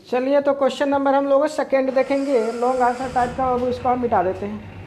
चलिए तो question number हम लोग सेकेंड देखेंगे, लॉन्ग आंसर टाइप का। अब इसको हम मिटा देते हैं।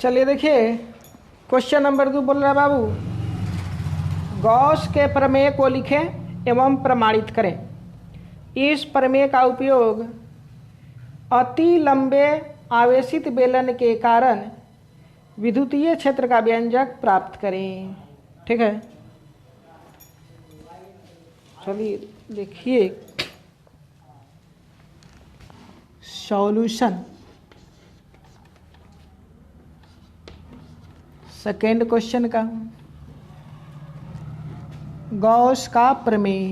चलिए देखिए, क्वेश्चन नंबर 2 बोल रहा है बाबू, गॉस के प्रमेय को लिखें एवं प्रमाणित करें। इस प्रमेय का उपयोग अति लंबे आवेशित बेलन के कारण विद्युतीय क्षेत्र का व्यंजक प्राप्त करें। ठीक है, चलिए देखिए सॉल्यूशन। सेकेंड क्वेश्चन का, गॉस का प्रमेय।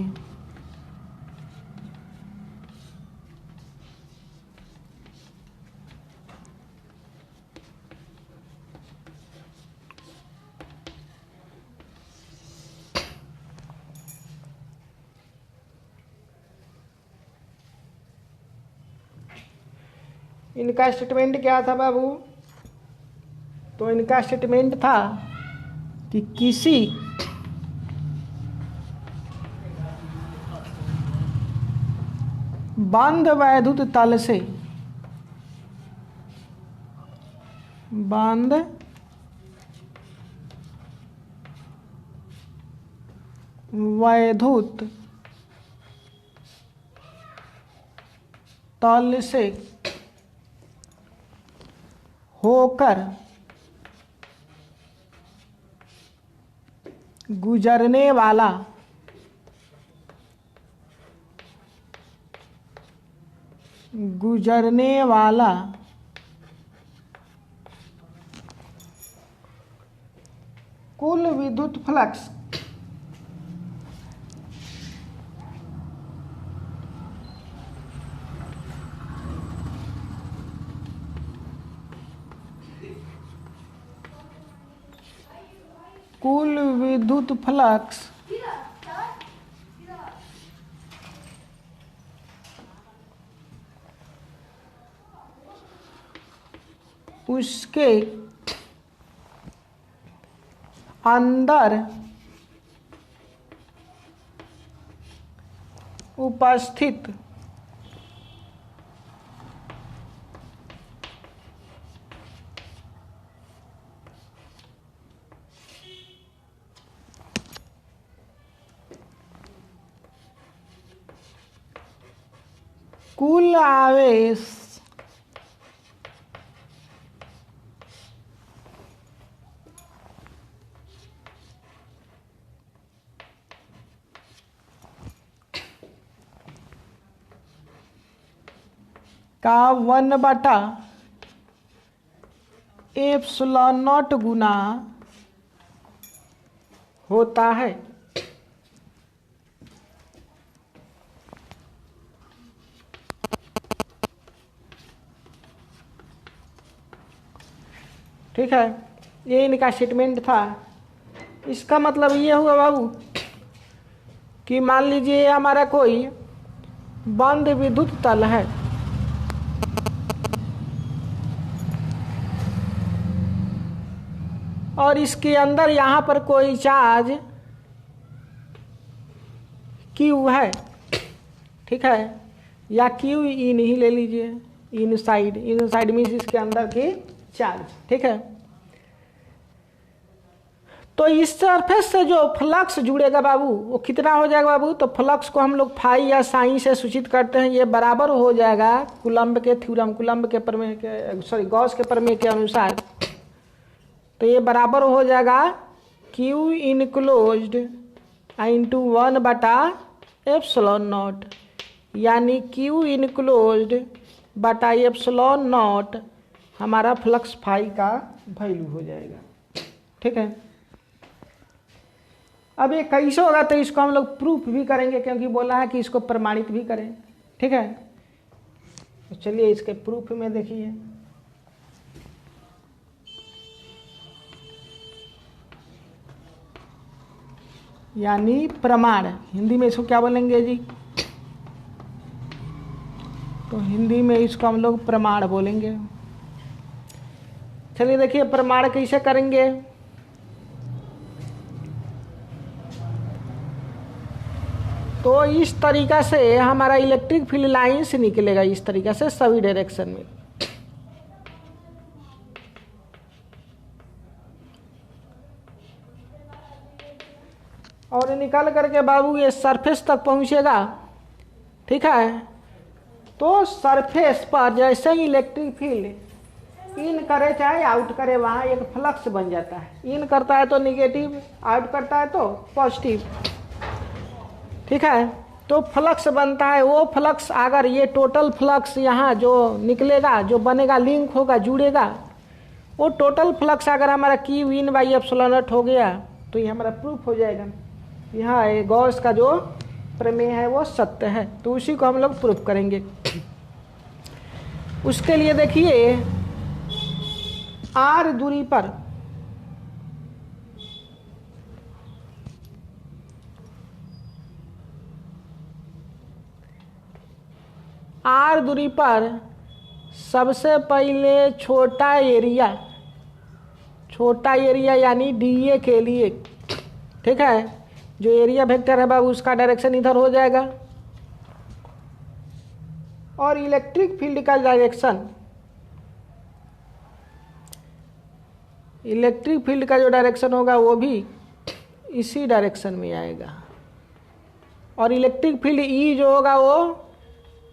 इनका स्टेटमेंट क्या था बाबू? तो इनका स्टेटमेंट था कि किसी बंद वैद्युत तल से बंद वैद्युत तल से होकर गुजरने वाला कुल विद्युत फ्लक्स उसके अंदर उपस्थित कुल आवेश का 1/ε0 गुना होता है। ठीक है, ये इनका स्टेटमेंट था। इसका मतलब ये हुआ बाबू कि मान लीजिए हमारा कोई बंद विद्युत तल है, और इसके अंदर यहाँ पर कोई चार्ज क्यू है, ठीक है, या क्यू इन ही ले लीजिए, इनसाइड मीन्स इसके अंदर की चार्ज, ठीक है। तो इस सरफेस से जो फ्लक्स जुड़ेगा बाबू वो कितना हो जाएगा बाबू? तो फ्लक्स को हम लोग फाई या साइन से सूचित करते हैं। ये बराबर हो जाएगा कूलम्ब के थ्योरम, कूलम्ब के प्रमेय के, सॉरी गॉस के प्रमेय के अनुसार। तो ये बराबर हो जाएगा क्यू इनक्लोज्ड इंटू 1/ε0, यानी क्यू इनक्लोज्ड बटा ε0 हमारा फ्लक्स फाई का वैल्यू हो जाएगा, ठीक है। अब ये कैसे होगा तो इसको हम लोग प्रूफ भी करेंगे, क्योंकि बोला है कि इसको प्रमाणित भी करें, ठीक है। तो चलिए इसके प्रूफ में देखिए। यानी प्रमाण, हिंदी में इसको क्या बोलेंगे जी? तो हिंदी में इसको हम लोग प्रमाण बोलेंगे। चलिए देखिए प्रमाण कैसे करेंगे। तो इस तरीका से हमारा इलेक्ट्रिक फील्ड लाइन से निकलेगा, इस तरीका से सभी डायरेक्शन में। और निकल करके बाबू ये सरफेस तक पहुंचेगा, ठीक है। तो सरफेस पर जैसे ही इलेक्ट्रिक फील्ड इन करे चाहे आउट करे, वहाँ एक फ्लक्स बन जाता है। इन करता है तो निगेटिव, आउट करता है तो पॉजिटिव, ठीक है। तो फ्लक्स बनता है। वो फ्लक्स अगर ये टोटल फ्लक्स यहाँ जो निकलेगा, जो बनेगा, लिंक होगा, जुड़ेगा, वो टोटल फ्लक्स अगर हमारा क्यू इन बाई ε0 हो गया तो ये हमारा प्रूफ हो जाएगा। यहाँ गॉस का जो प्रमेय है वो सत्य है। तो उसी को हम लोग प्रूफ करेंगे। उसके लिए देखिए आर दूरी पर सबसे पहले छोटा एरिया यानी डीए के लिए, ठीक है, जो एरिया वेक्टर है बाबू उसका डायरेक्शन इधर हो जाएगा, और इलेक्ट्रिक फील्ड का जो डायरेक्शन होगा वो भी इसी डायरेक्शन में आएगा। और इलेक्ट्रिक फील्ड ई जो होगा वो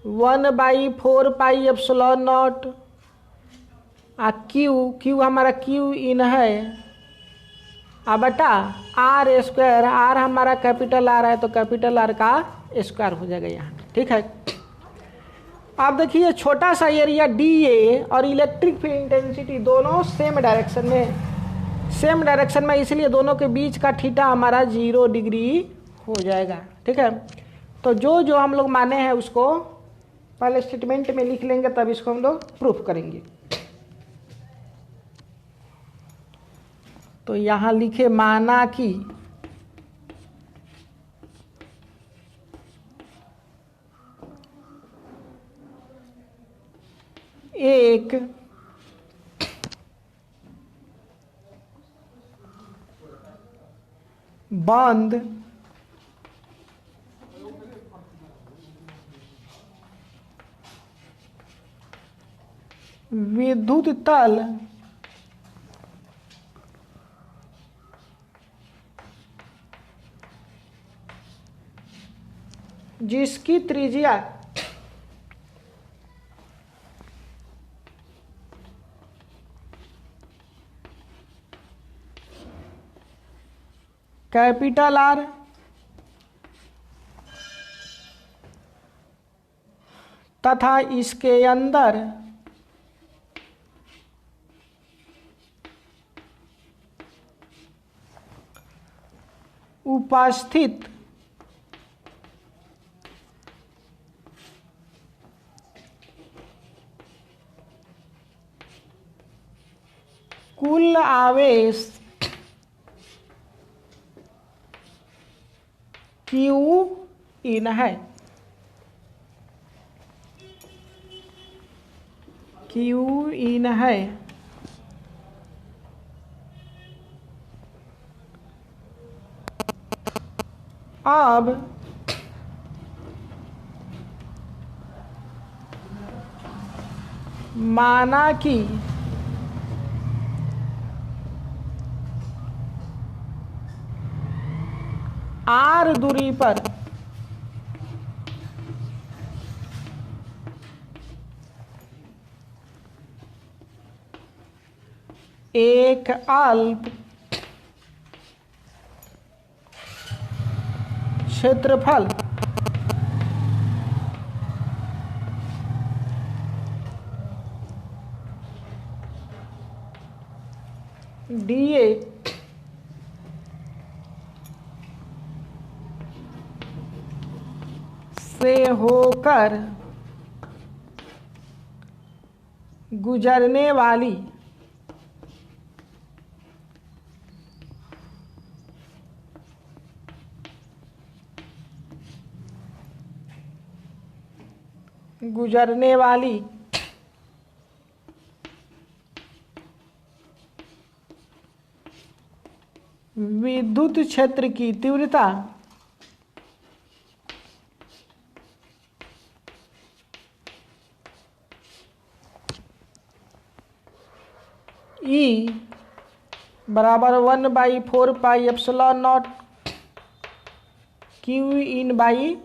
1/4πε0 क्यू हमारा क्यू इन है बटा आर स्क्वायर, आर हमारा कैपिटल आर है तो कैपिटल आर का स्क्वायर हो जाएगा यहाँ, ठीक है। आप देखिए छोटा सा एरिया डी ए और इलेक्ट्रिक फील्ड इंटेंसिटी दोनों सेम डायरेक्शन में, इसलिए दोनों के बीच का थीटा हमारा 0 डिग्री हो जाएगा, ठीक है। तो जो हम लोग माने हैं उसको पहले स्टेटमेंट में लिख लेंगे, तब इसको हम लोग प्रूफ करेंगे। तो यहाँ लिखे माना कि एक बंद विद्युत तल जिसकी त्रिज्या कैपिटल आर तथा इसके अंदर उपस्थित कुल आवेश क्यू इन है। क्यू इन है। अब माना कि आर दूरी पर एक अल्प क्षेत्रफल डीए से होकर गुजरने वाली विद्युत क्षेत्र की तीव्रता E बराबर 1/4πε0 Q in by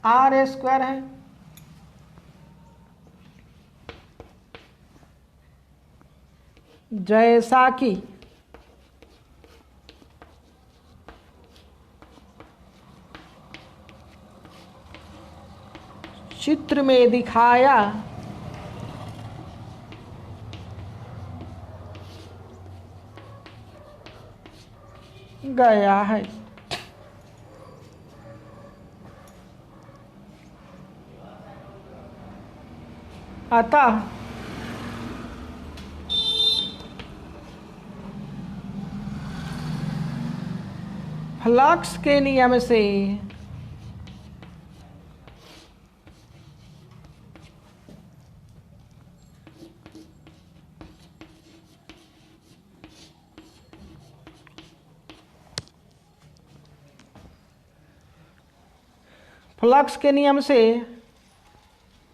R square है। जैसा कि चित्र में दिखाया गया है। अतः फ्लक्स के नियम से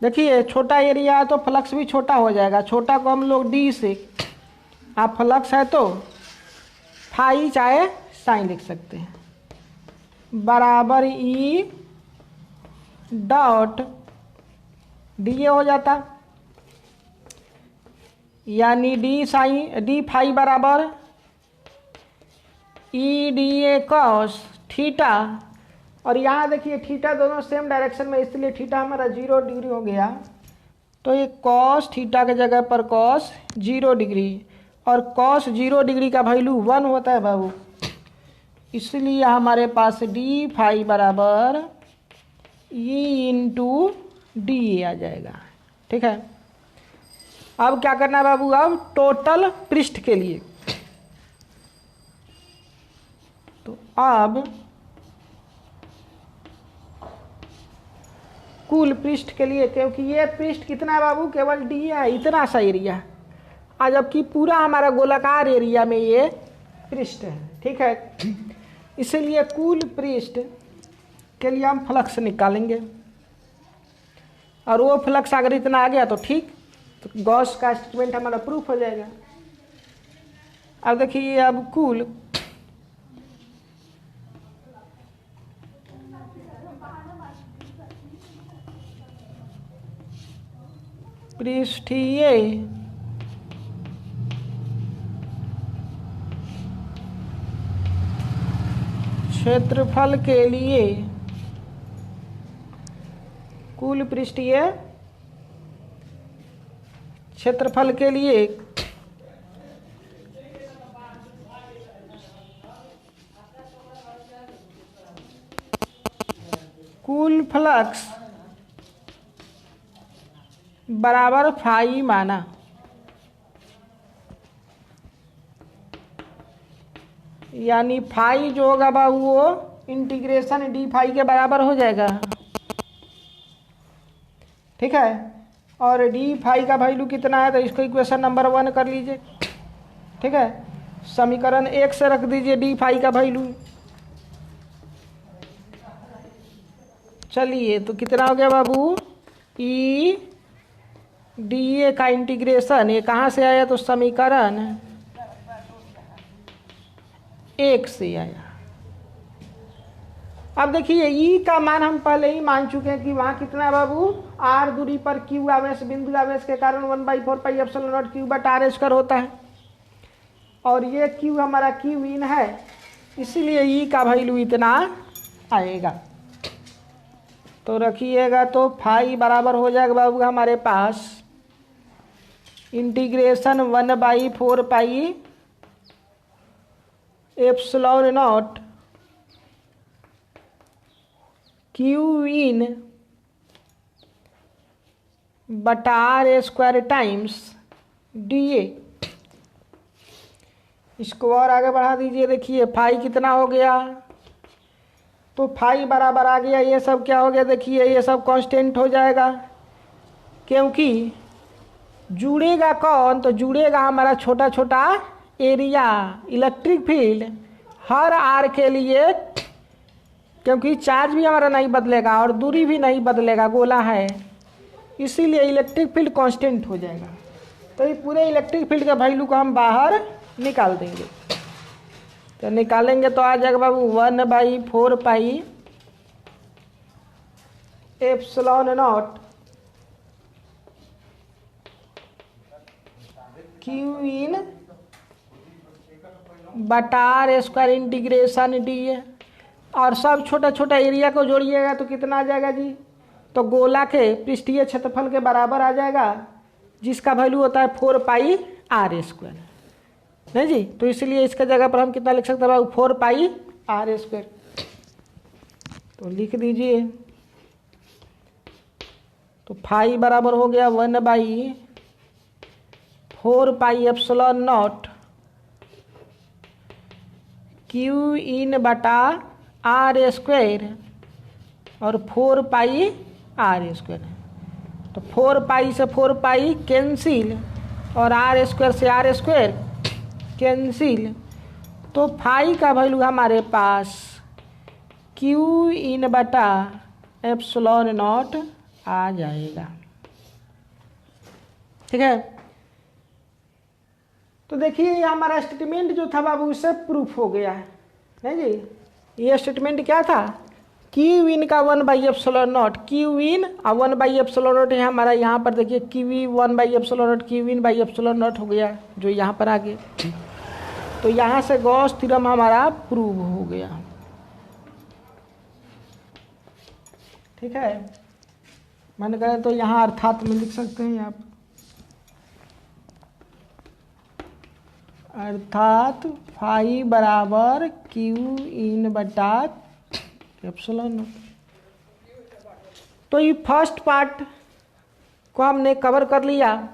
देखिए छोटा एरिया है तो फ्लक्स भी छोटा हो जाएगा। छोटा को हम लोग डी से, आप फ्लक्स है तो फाई चाहे साइन लिख सकते हैं, बराबर ई डॉट डी ए हो जाता, यानी डी फाई बराबर E D A cos theta. और यहाँ देखिए थीटा दोनों सेम डायरेक्शन में, इसलिए थीटा हमारा 0 डिग्री हो गया। तो ये कॉस थीटा के जगह पर कॉस 0 डिग्री, और कॉस 0 डिग्री का वैल्यू 1 होता है बाबू, इसलिए हमारे पास डी फाई बराबर ई इंटू डी ए आ जाएगा। ठीक है, अब क्या करना है बाबू, अब टोटल पृष्ठ के लिए। तो अब कुल पृष्ठ के लिए, क्योंकि ये पृष्ठ कितना है बाबू, केवल डी है, इतना सा एरिया, और जबकि पूरा हमारा गोलाकार एरिया में ये पृष्ठ है। ठीक है, इसलिए कुल पृष्ठ के लिए हम फ्लक्स निकालेंगे, और वो फ्लक्स अगर इतना आ गया तो ठीक, तो गॉस का स्टेटमेंट हमारा प्रूफ हो जाएगा। अब देखिए, अब कुल पृष्ठीय क्षेत्रफल के लिए कुल पृष्ठीय क्षेत्रफल के लिए कुल फ्लक्स बराबर फाई माना। यानी फाई जो होगा बाबू वो इंटीग्रेशन डी फाई के बराबर हो जाएगा। ठीक है, और डी फाई का वैल्यू कितना है तो इसको इक्वेशन नंबर 1 कर लीजिए। ठीक है, समीकरण 1 से रख दीजिए डी फाई का वैल्यू। चलिए तो कितना हो गया बाबू, ई डी ए का इंटीग्रेशन, ये कहाँ से आया तो समीकरण 1 से आया। अब देखिए ई का मान हम पहले ही मान चुके हैं कि वहाँ कितना है बाबू, आर दूरी पर क्यू आवेश, बिंदु आवेश के कारण 1/4 पाई एप्सिलॉन नॉट क्यू बटा आर स्क्वायर होता है। और ये क्यू हमारा क्यू इन है, इसीलिए ई का वैल्यू इतना आएगा। तो रखिएगा तो फाई बराबर हो जाएगा बाबू हमारे पास integration 1/4 pi epsilon not Q in बटा are square times D A. इसको और आगे बढ़ा दीजिए। देखिए फाई कितना हो गया, तो फाई बराबर आ गया, ये सब क्या हो गया देखिए, ये सब कांस्टेंट हो जाएगा, क्योंकि जुड़ेगा कौन, तो जुड़ेगा हमारा छोटा छोटा एरिया इलेक्ट्रिक फील्ड हर आर के लिए, क्योंकि चार्ज भी हमारा नहीं बदलेगा और दूरी भी नहीं बदलेगा, गोला है, इसीलिए इलेक्ट्रिक फील्ड कांस्टेंट हो जाएगा। तो ये पूरे इलेक्ट्रिक फील्ड का वैल्यू को हम बाहर निकाल देंगे। तो निकालेंगे तो आ जाएगा बाबू 1/4 pi epsilon not Q in बटा are square integration d a. और सब छोटा छोटा एरिया को जोड़िएगा तो कितना आ जाएगा जी, तो गोला के पृष्ठीय क्षेत्रफल के बराबर आ जाएगा, जिसका वैल्यू होता है 4 पाई आर स्क्वायर। नहीं जी, तो इसलिए इसका जगह पर हम कितना लिख सकते हैं बाबू, 4 पाई आर स्क्वायर। तो लिख दीजिए, तो फाई बराबर हो गया 1/4 pi epsilon not Q in बटा आर स्क्वायर और 4 पाई आर स्क्वायर। तो 4 पाई से 4 पाई कैंसिल और आर स्क्वायर से आर स्क्वायर कैंसिल, तो फाई का वैल्यू हमारे पास क्यू इन बटा एप्सिलॉन नॉट आ जाएगा। ठीक है, तो देखिए ये हमारा स्टेटमेंट जो था बाबू उससे प्रूफ हो गया है। नहीं जी, ये स्टेटमेंट क्या था, क्यू इन का epsilon naught, Q in epsilon naught है हमारा, यहाँ पर देखिए Q epsilon naught Q in by epsilon naught हो गया जो यहाँ पर आ गया। तो यहाँ से गॉस थ्योरम हमारा प्रूव हो गया। ठीक है, मन करे तो यहाँ अर्थात में लिख सकते हैं आप, अर्थात फाई बराबर क्यू इन बटा एप्सिलॉन नॉट। तो ये फर्स्ट पार्ट को हमने कवर कर लिया।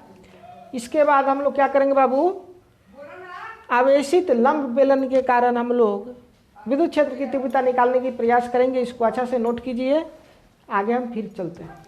इसके बाद हम लोग क्या करेंगे बाबू, आवेशित लंब बेलन के कारण हम लोग विद्युत क्षेत्र की तीव्रता निकालने की प्रयास करेंगे। इसको अच्छा से नोट कीजिए, आगे हम फिर चलते हैं।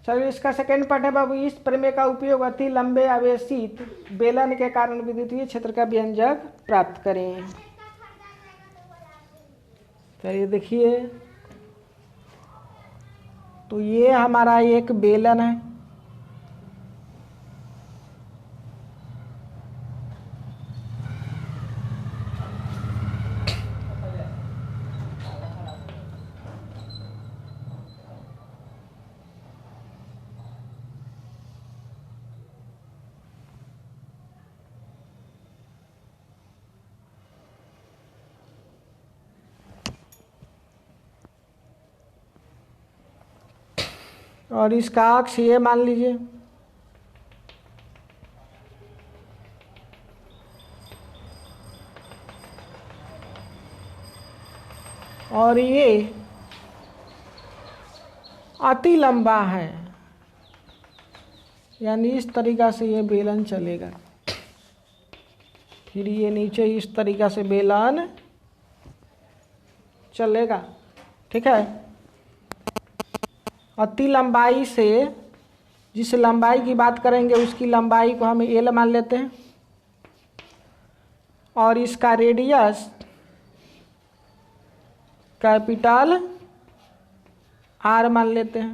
चलिए इसका सेकेंड पार्ट है बाबू, इस प्रमेय का उपयोग अति लंबे आवेशित बेलन के कारण विद्युतीय क्षेत्र का व्यंजक प्राप्त करें। चलिए देखिए, तो ये हमारा एक बेलन है, और इसका अक्ष ये मान लीजिए, और ये अति लंबा है, यानी इस तरीक़ा से ये बेलन चलेगा। फिर ये नीचे इस तरीक़ा से बेलन चलेगा। ठीक है, अति लंबाई से, जिस लंबाई की बात करेंगे उसकी लंबाई को हम एल मान लेते हैं, और इसका रेडियस कैपिटल आर मान लेते हैं,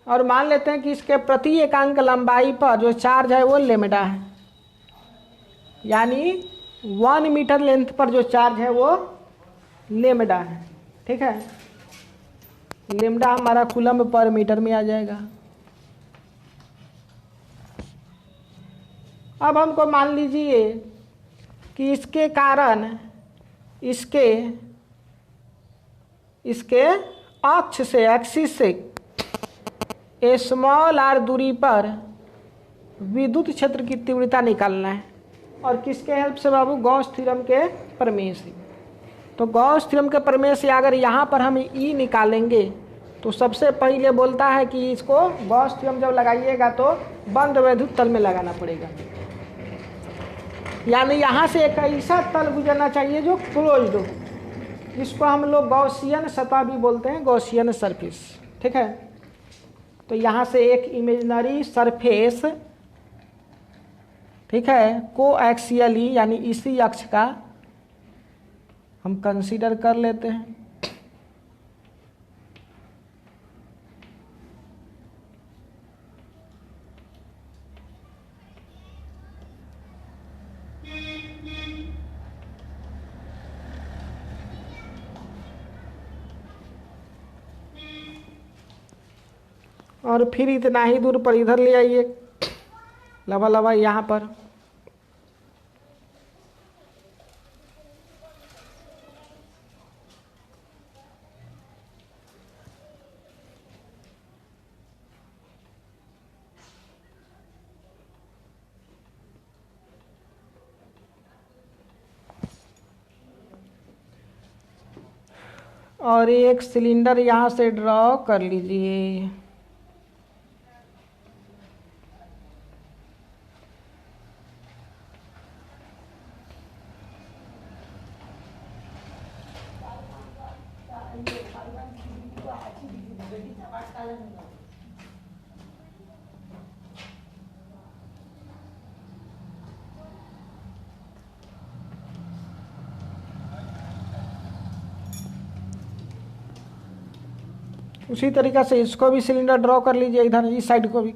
और मान लेते हैं कि इसके प्रति एकांक लंबाई पर जो चार्ज है वो लेमडा है, यानी 1 मीटर लेंथ पर जो चार्ज है वो लेमडा है। ठीक है, लेमडा हमारा कूलम पर मीटर में आ जाएगा। अब हमको मान लीजिए कि इसके कारण इसके अक्ष से, एक्सिस से स्मॉल आर दूरी पर विद्युत क्षेत्र की तीव्रता निकालना है, और किसके हेल्प से बाबू? गॉस थ्योरम के प्रमेय से। तो गॉस थ्योरम के प्रमेय से अगर यहाँ पर हम ई निकालेंगे तो सबसे पहले बोलता है कि इसको गॉस थ्योरम जब लगाइएगा तो बंद विद्युत तल में लगाना पड़ेगा, यानी यहाँ से एक ऐसा तल गुजरना चाहिए जो क्लोज्ड हो, जिसको हम लोग गॉसियन सतह भी बोलते हैं, गॉसियन सरफेस। ठीक है, तो यहाँ से एक इमेजिनरी सरफेस, ठीक है, कोएक्सियली यानी इसी अक्ष का हम कंसीडर कर लेते हैं। और फिर इतना ही दूर पर इधर ले आइए, लवा लवा यहाँ पर। और एक सिलेंडर यहाँ से ड्रॉ कर लीजिए। उसी तरीक़ा से इसको भी सिलेंडर ड्रॉ कर लीजिए, इधर इस साइड को भी।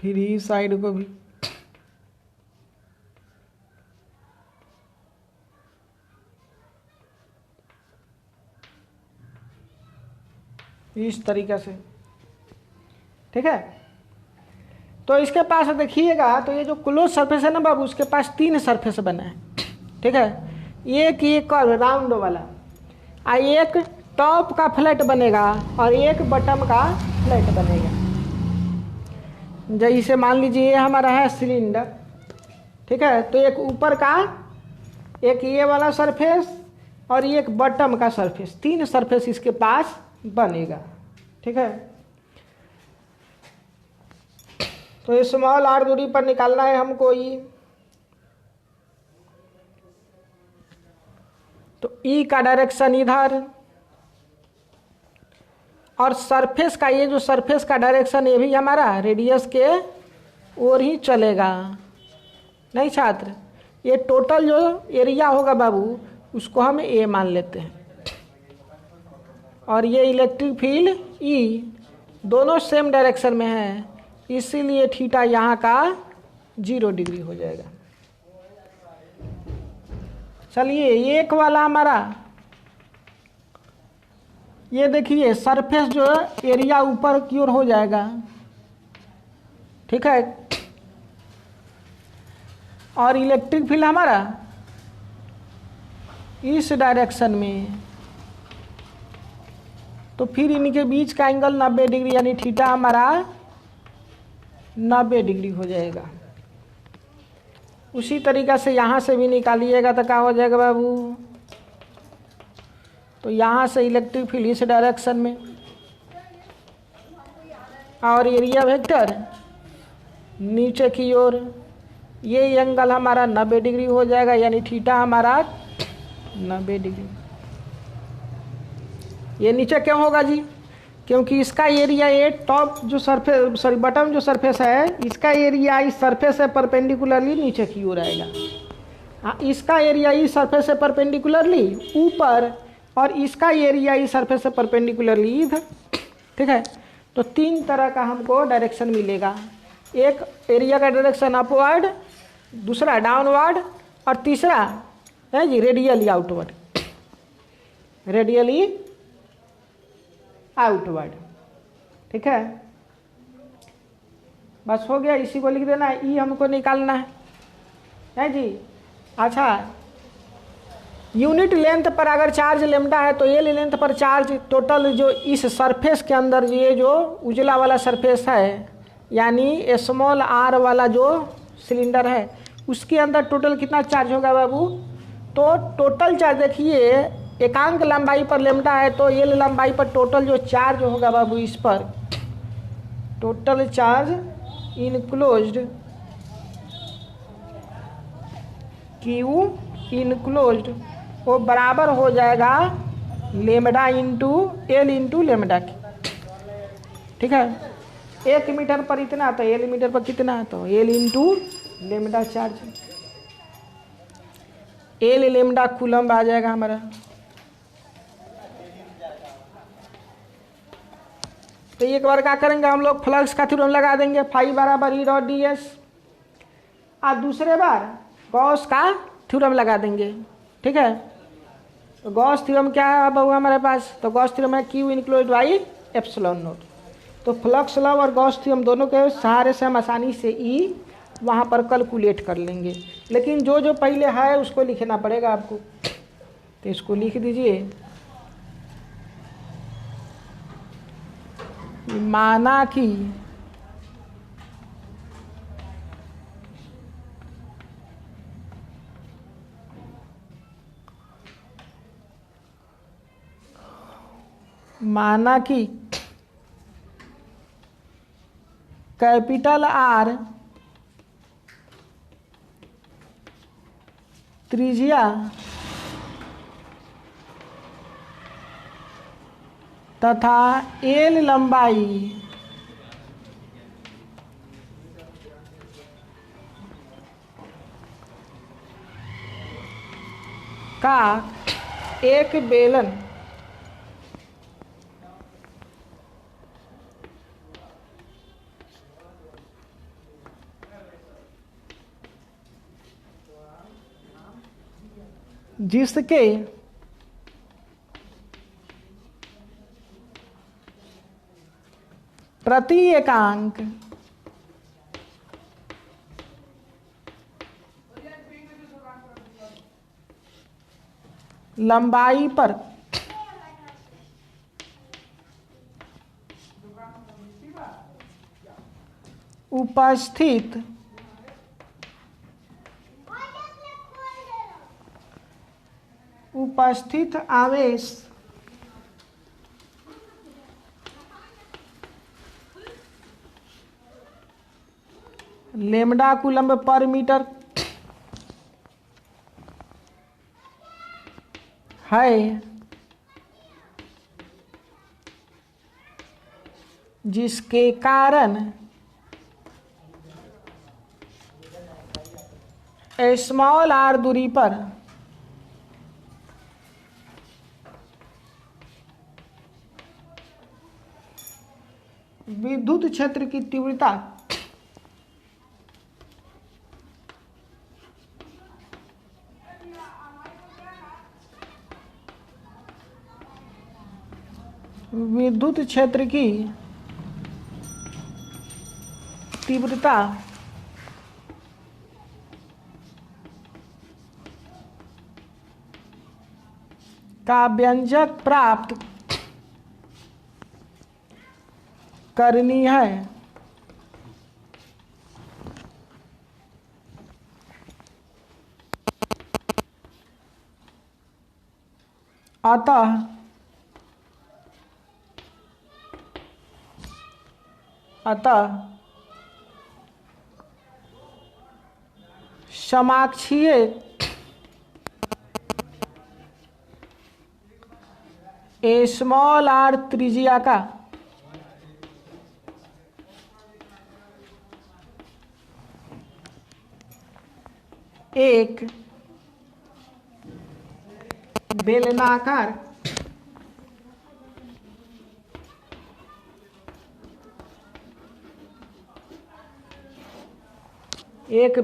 फिर इस साइड को भी। इस तरीक़े से। ठीक है, तो इसके पास देखिएगा, तो ये जो क्लोज सरफेस है ना बाबू, उसके पास 3 सरफेस बना है। ठीक है, एक ये कर्व राउंड वाला, एक टॉप का फ्लैट बनेगा और एक बटम का फ्लैट बनेगा। जैसे मान लीजिए ये हमारा है सिलेंडर, ठीक है, तो एक ऊपर का, एक ये वाला सरफेस और ये एक बॉटम का सरफेस, 3 सरफेस इसके पास बनेगा, ठीक है। तो स्मॉल r दूरी पर निकालना है हमको ई, तो ई का डायरेक्शन इधर, और सरफेस का, ये जो सरफेस का डायरेक्शन ये भी हमारा रेडियस के ओर ही चलेगा, नहीं छात्र। ये टोटल जो एरिया होगा बाबू उसको हम ए मान लेते हैं, और ये इलेक्ट्रिक फील्ड ई दोनों सेम डायरेक्शन में है, इसीलिए थीटा यहाँ का 0 डिग्री हो जाएगा। चलिए एक वाला हमारा, ये देखिए सरफेस जो एरिया ऊपर की ओर हो जाएगा, ठीक है, और इलेक्ट्रिक फील्ड हमारा इस डायरेक्शन में, तो फिर इनके बीच का एंगल 90 डिग्री, यानी थीटा हमारा 90 डिग्री हो जाएगा। उसी तरीक़ा से यहाँ से भी निकालिएगा तो क्या हो जाएगा बाबू, तो यहाँ से इलेक्ट्रिक फील्ड इस डायरेक्शन में, और एरिया वेक्टर नीचे की ओर, ये एंगल हमारा 90 डिग्री हो जाएगा, यानी थीटा हमारा 90 डिग्री। ये नीचे क्यों होगा जी, क्योंकि इसका एरिया, ये टॉप जो सरफेस, सॉरी बॉटम जो सरफेस है, इसका एरिया इस सरफेस से परपेंडिकुलरली नीचे की ओर आएगा। हाँ, इसका एरिया इस सरफेस से परपेंडिकुलरली ऊपर, और इसका एरिया इस सरफेस से परपेंडिकुलरली इधर, ठीक है। तो 3 तरह का हमको डायरेक्शन मिलेगा, एक एरिया का डायरेक्शन अपवर्ड, दूसरा डाउनवर्ड, और तीसरा है जी रेडियली आउटवर्ड, रेडियली आउटवर्ड, ठीक है। बस हो गया, इसी को लिख देना है, ई हमको निकालना है जी। अच्छा, यूनिट लेंथ पर अगर चार्ज लेमडा है तो एल लेंथ पर चार्ज टोटल जो इस सरफेस के अंदर, ये जो उजला वाला सरफेस है, यानी स्मॉल r वाला जो सिलेंडर है, उसके अंदर टोटल कितना चार्ज होगा बाबू, तो टोटल चार्ज देखिए एकांक लंबाई पर लेमडा है, तो एल लंबाई पर टोटल जो चार्ज होगा बाबू, इस पर total charge enclosed Q enclosed, वो बराबर हो जाएगा lambda into L into lambda की, ठीक है। 1 मीटर पर इतना, तो एल मीटर पर कितना, तो L into lambda charge, L lambda coulomb आ जाएगा हमारा। तो एक बार क्या करेंगे हम लोग, फ्लक्स का थ्योरम लगा देंगे, फाई बराबर ई डॉट डी एस, और दूसरे बार गॉस का थ्योरम लगा देंगे, ठीक है। तो गॉस थ्योरम क्या है बाबू हमारे पास, तो गॉस थ्योरम है Q enclosed by epsilon not. तो फ्लक्स लॉ और गॉस थ्योरम दोनों के सहारे से हम आसानी से ई वहाँ पर कैलकुलेट कर लेंगे, लेकिन जो जो पहले है उसको लिखना पड़ेगा आपको। तो इसको लिख दीजिए, माना कि कैपिटल R त्रिज्या तथा एल लंबाई का एक बेलन जिसके प्रति एकांक लंबाई पर उपस्थित आवेश लैम्ब्डा कूलम्ब पर मीटर है, जिसके कारण स्मॉल आर दूरी पर विद्युत क्षेत्र की तीव्रता विद्युत क्षेत्र की तीव्रता का व्यंजक प्राप्त करनी है। अतः समाक्षीय स्मॉल आर त्रिज्या का एक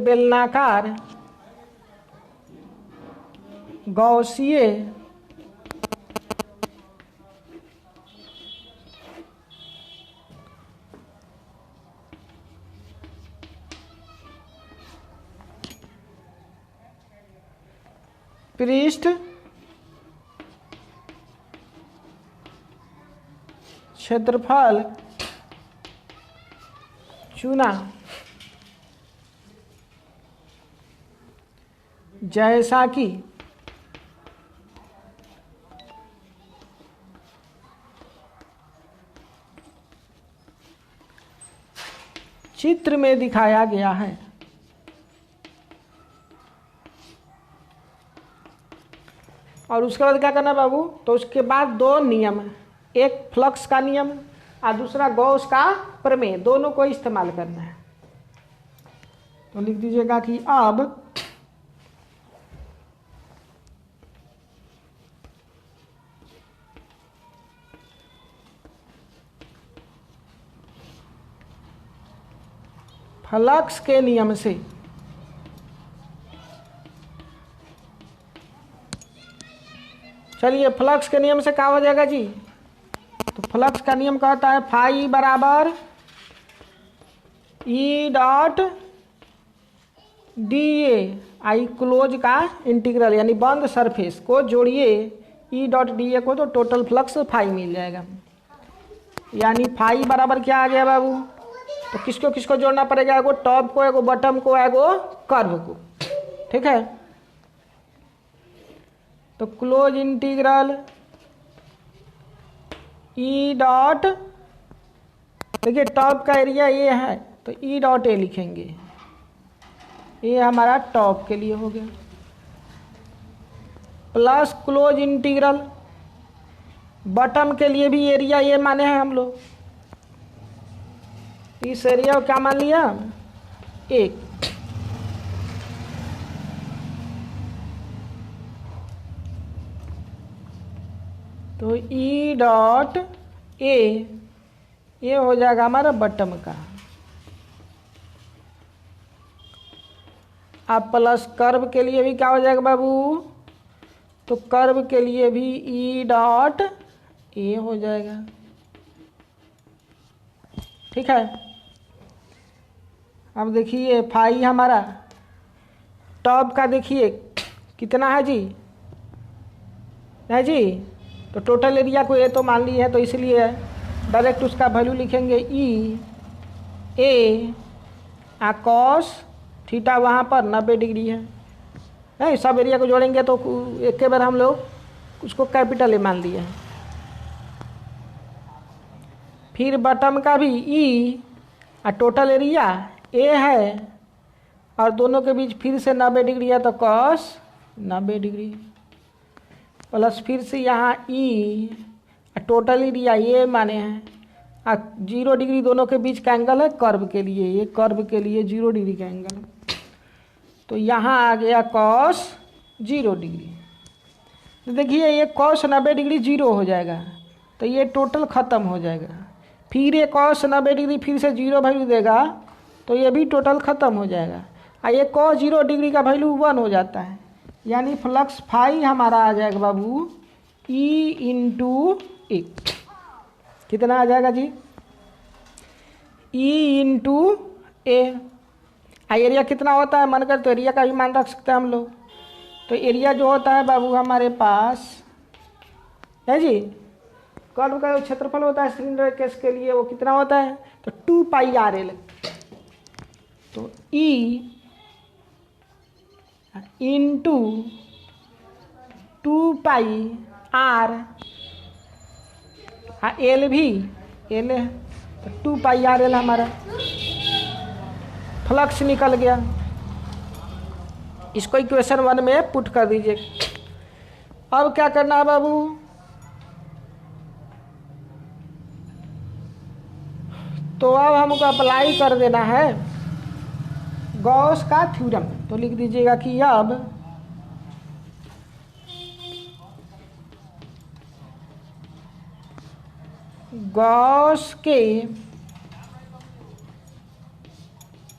बेलनाकार गौसीय पृष्ठ क्षेत्रफल चुना, जैसा कि चित्र में दिखाया गया है। और उसके बाद क्या करना बाबू, तो उसके बाद दो नियम, एक फ्लक्स का नियम और दूसरा गॉस का प्रमेय, दोनों को इस्तेमाल करना है। तो लिख दीजिएगा कि अब फ्लक्स के नियम से चलिए फ्लक्स के नियम से क्या हो जाएगा जी, तो फ्लक्स का नियम कहता है फाई बराबर E dot D A, I close का इंटीग्रल यानी बंद सरफेस को जोड़िए ई डॉट डी ए को, तो टोटल फ्लक्स फाई मिल जाएगा। यानी फाई बराबर क्या आ गया बाबू, तो किसको किसको जोड़ना पड़ेगा, एगो टॉप को, एगो बॉटम को, एगो कर्व को, ठीक है। तो क्लोज इंटीग्रल ई डॉट, देखिए टॉप का एरिया ये है तो ई डॉट ए लिखेंगे, ये हमारा टॉप के लिए हो गया, प्लस क्लोज इंटीग्रल बॉटम के लिए भी एरिया ये माने हैं हम लोग, इस एरिया को क्या मान लिया, एक। तो ई डॉट ए ये हो जाएगा हमारा बॉटम का, अब प्लस कर्व के लिए भी क्या हो जाएगा बाबू, तो कर्व के लिए भी ई डॉट ए हो जाएगा, ठीक है। अब देखिए फाई हमारा टॉप का देखिए कितना है जी, है जी, तो टोटल एरिया को ए तो मान ली है, तो इसलिए डायरेक्ट उसका वैल्यू लिखेंगे ई ए कॉस थीटा वहाँ पर 90 डिग्री है। नहीं, सब एरिया को जोड़ेंगे तो एक बार हम लोग उसको कैपिटल ए मान लिए हैं। फिर बटम का भी ई और टोटल एरिया ए है और दोनों के बीच फिर से 90 डिग्री है तो कॉस 90 डिग्री प्लस फिर से यहाँ ई टोटल एरिया ये माने हैं और 0 डिग्री दोनों के बीच का एंगल है कर्व के लिए, ये कर्व के लिए 0 डिग्री का एंगल। तो यहाँ आ गया कॉस 0 डिग्री। तो देखिए ये कॉस 90 डिग्री 0 हो जाएगा तो ये टोटल ख़त्म हो जाएगा। फिर ये कॉस 90 डिग्री फिर से 0 वैल्यू देगा तो ये भी टोटल ख़त्म हो जाएगा और ये कॉस 0 डिग्री का वैल्यू 1 हो जाता है। यानी फ्लक्स फाई हमारा आ जाएगा बाबू ई इंटू ए। कितना आ जाएगा जी? ई इंटू ए। एरिया कितना होता है मन कर तो एरिया का भी मान रख सकते हैं हम लोग। तो एरिया जो होता है बाबू हमारे पास है जी, कर्व का जो क्षेत्रफल होता है सिलेंडर केस के लिए वो कितना होता है तो 2 पाई आर एल। तो ई इंटू 2 पाई आर, हाँ एल भी एल है तो 2 पाई आर एल हमारा फ्लक्स निकल गया। इसको इक्वेशन 1 में पुट कर दीजिए। अब क्या करना है बाबू, तो अब हमको अप्लाई कर देना है गॉस का थ्योरम। तो लिख दीजिएगा कि अब गॉस के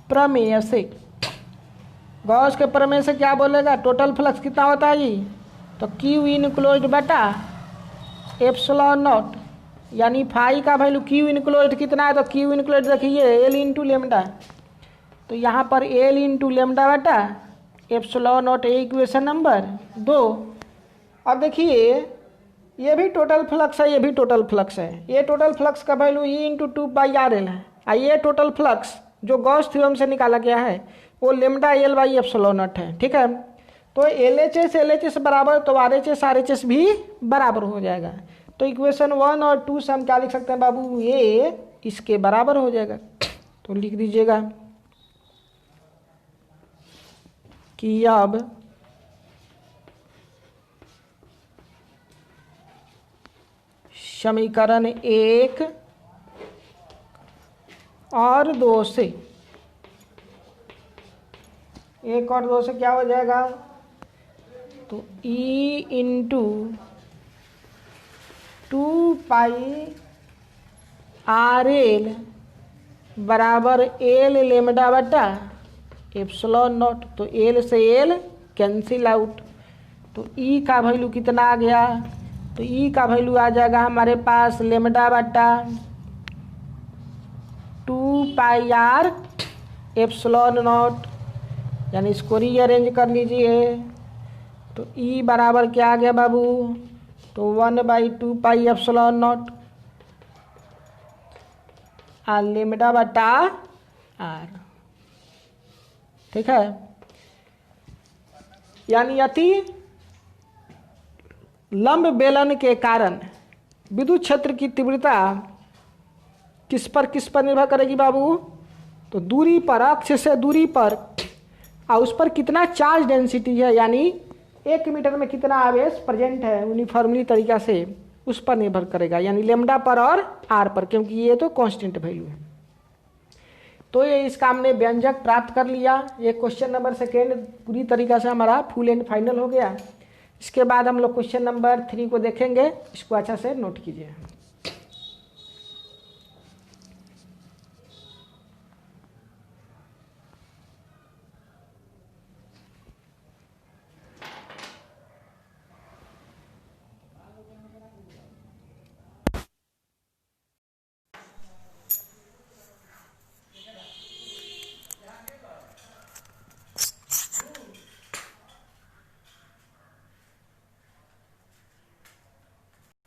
प्रमेय से, गॉस के प्रमेय से क्या बोलेगा, टोटल फ्लक्स कितना होता है जी तो क्यू इनक्लोज्ड बटा एप्सिलॉन नॉट, यानी फाई का वैल्यू क्यू इनक्लोज्ड कितना है तो क्यू इनक्लोज्ड देखिए एल इंटू लेमडा। तो यहाँ पर एल इंटू लेमडा बटा epsilon not a equation number 2। अब देखिए ये भी टोटल फ्लक्स है, ये भी टोटल फ्लक्स है। ये टोटल फ्लक्स का वैल्यू ई इंटू 2 पाई आर एल है और ये टोटल फ्लक्स जो गॉस थ्योरम से निकाला गया है वो lambda L by epsilon not है। ठीक है, तो एल एच एस बराबर तो आर एच एस भी बराबर हो जाएगा। तो इक्वेशन 1 और 2 से हम क्या लिख सकते हैं बाबू, ये इसके बराबर हो जाएगा। तो लिख दीजिएगा कि अब समीकरण 1 और 2 से, 1 और 2 से क्या हो जाएगा तो ई इंटू 2 पाई आर एल बराबर एल लेमडा बटा एप्सिलॉन नॉट। तो एल से एल कैंसिल आउट। तो ई का वैल्यू कितना आ गया तो ई का वैल्यू आ जाएगा हमारे पास लेमडा बटा 2 पाई आर एप्सिलॉन नॉट, यानी इसको रीअरेंज कर लीजिए। तो ई बराबर क्या आ गया बाबू तो 1/2 pi epsilon nought r lambda बटा आर। ठीक है, यानी अति लंब बेलन के कारण विद्युत क्षेत्र की तीव्रता किस पर निर्भर करेगी बाबू तो दूरी पर, अक्ष से दूरी पर और उस पर कितना चार्ज डेंसिटी है, यानी 1 मीटर में कितना आवेश प्रेजेंट है यूनिफॉर्मली तरीका से, उस पर निर्भर करेगा, यानी लेमडा पर और आर पर, क्योंकि ये तो कांस्टेंट वैल्यू है। तो ये इसका हमने व्यंजक प्राप्त कर लिया। ये क्वेश्चन नंबर 2 पूरी तरीका से हमारा फुल एंड फाइनल हो गया। इसके बाद हम लोग क्वेश्चन नंबर 3 को देखेंगे, इसको अच्छा से नोट कीजिए।